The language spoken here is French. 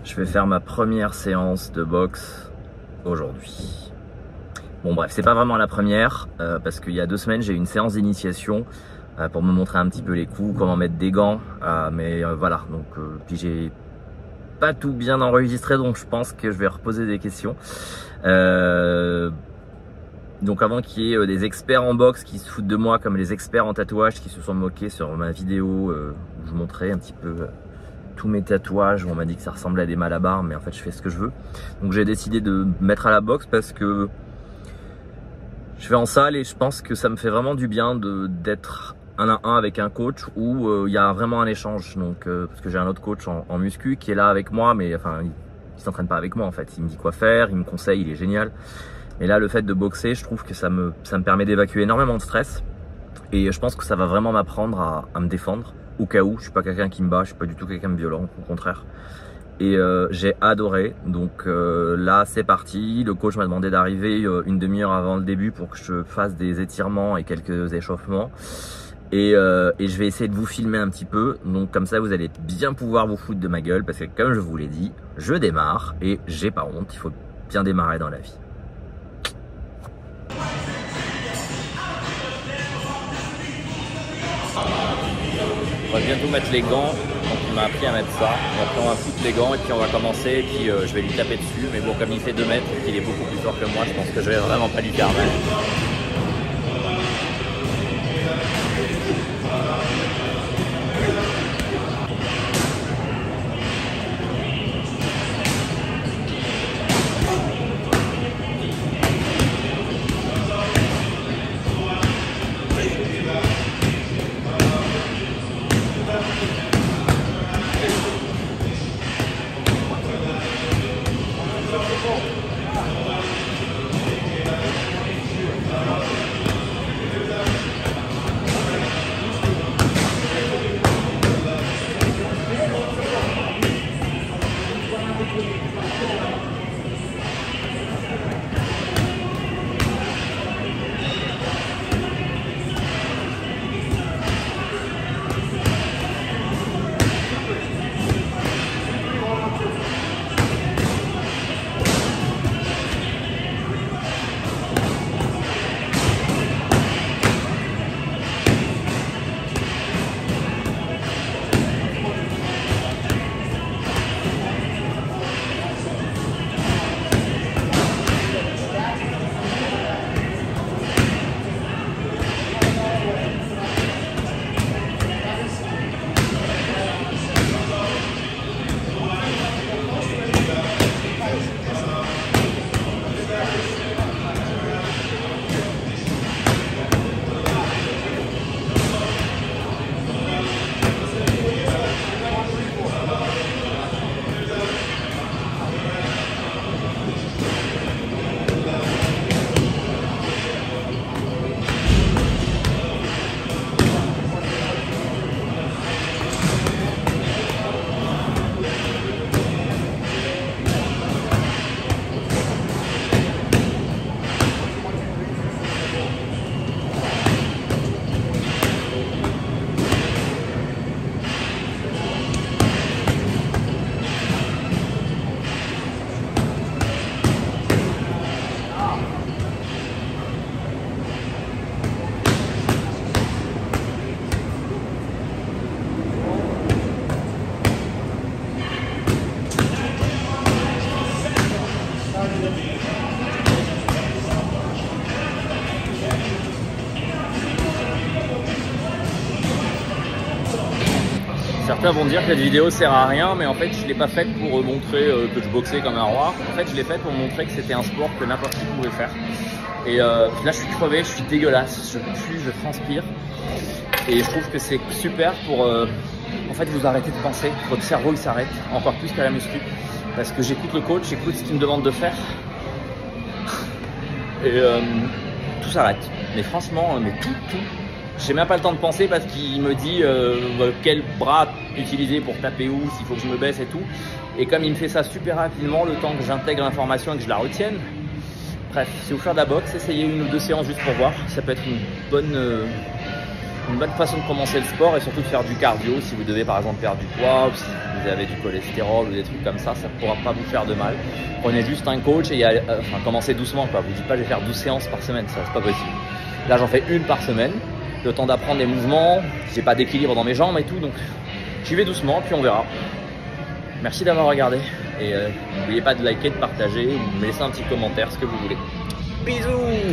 Je vais faire ma première séance de boxe aujourd'hui. Bon bref, c'est pas vraiment la première parce qu'il y a 2 semaines j'ai eu une séance d'initiation pour me montrer un petit peu les coups, comment mettre des gants, voilà, donc puis j'ai pas tout bien enregistré, donc je pense que je vais reposer des questions. Donc avant qu'il y ait des experts en boxe qui se foutent de moi comme les experts en tatouage qui se sont moqués sur ma vidéo où je montrais un petit peu tous mes tatouages, où on m'a dit que ça ressemblait à des malabars, mais en fait je fais ce que je veux. Donc j'ai décidé de me mettre à la boxe parce que je vais en salle et je pense que ça me fait vraiment du bien d'être 1 à 1 avec un coach où il y a vraiment un échange. Donc parce que j'ai un autre coach en muscu qui est là avec moi, mais enfin il s'entraîne pas avec moi en fait. Il me dit quoi faire, il me conseille, il est génial. Et là le fait de boxer, je trouve que ça me permet d'évacuer énormément de stress. Et je pense que ça va vraiment m'apprendre à me défendre au cas où. Je suis pas quelqu'un qui me bat, je suis pas du tout quelqu'un de violent, au contraire. Et j'ai adoré. Donc là c'est parti. Le coach m'a demandé d'arriver une demi-heure avant le début pour que je fasse des étirements et quelques échauffements. Et je vais essayer de vous filmer un petit peu. Donc comme ça vous allez bien pouvoir vous foutre de ma gueule. Parce que comme je vous l'ai dit, je démarre et j'ai pas honte. Il faut bien démarrer dans la vie. On va bientôt mettre les gants, donc il m'a appris à mettre ça. Et après on va foutre les gants et puis on va commencer et puis je vais lui taper dessus. Mais bon, comme il fait 2 mètres et qu'il est beaucoup plus fort que moi, je pense que je vais vraiment pas lui faire mal. Certains vont dire que cette vidéo sert à rien, mais en fait je ne l'ai pas faite pour montrer que je boxais comme un roi. En fait je l'ai faite pour montrer que c'était un sport que n'importe qui pouvait faire. Et là je suis crevé, je suis dégueulasse, je pue, je transpire. Et je trouve que c'est super pour en fait vous arrêter de penser, votre cerveau il s'arrête, encore plus qu'à la muscu. Parce que j'écoute le coach, j'écoute ce qu'il me demande de faire. Et tout s'arrête. Mais franchement, mais tout. J'ai même pas le temps de penser parce qu'il me dit quel bras utiliser pour taper où, s'il faut que je me baisse et tout. Et comme il me fait ça super rapidement, le temps que j'intègre l'information et que je la retienne. Bref, si vous faites de la boxe, essayez 1 ou 2 séances juste pour voir. Ça peut être une bonne une bonne façon de commencer le sport et surtout de faire du cardio. Si vous devez par exemple perdre du poids ou si vous avez du cholestérol ou des trucs comme ça ne pourra pas vous faire de mal. Prenez juste un coach et commencez doucement, quoi. Vous dites pas je vais faire 12 séances par semaine, ça c'est pas possible. Là j'en fais une par semaine, le temps d'apprendre les mouvements, j'ai pas d'équilibre dans mes jambes et tout, donc j'y vais doucement puis on verra. Merci d'avoir regardé et n'oubliez pas de liker, de partager ou de me laisser un petit commentaire, ce que vous voulez. Bisous.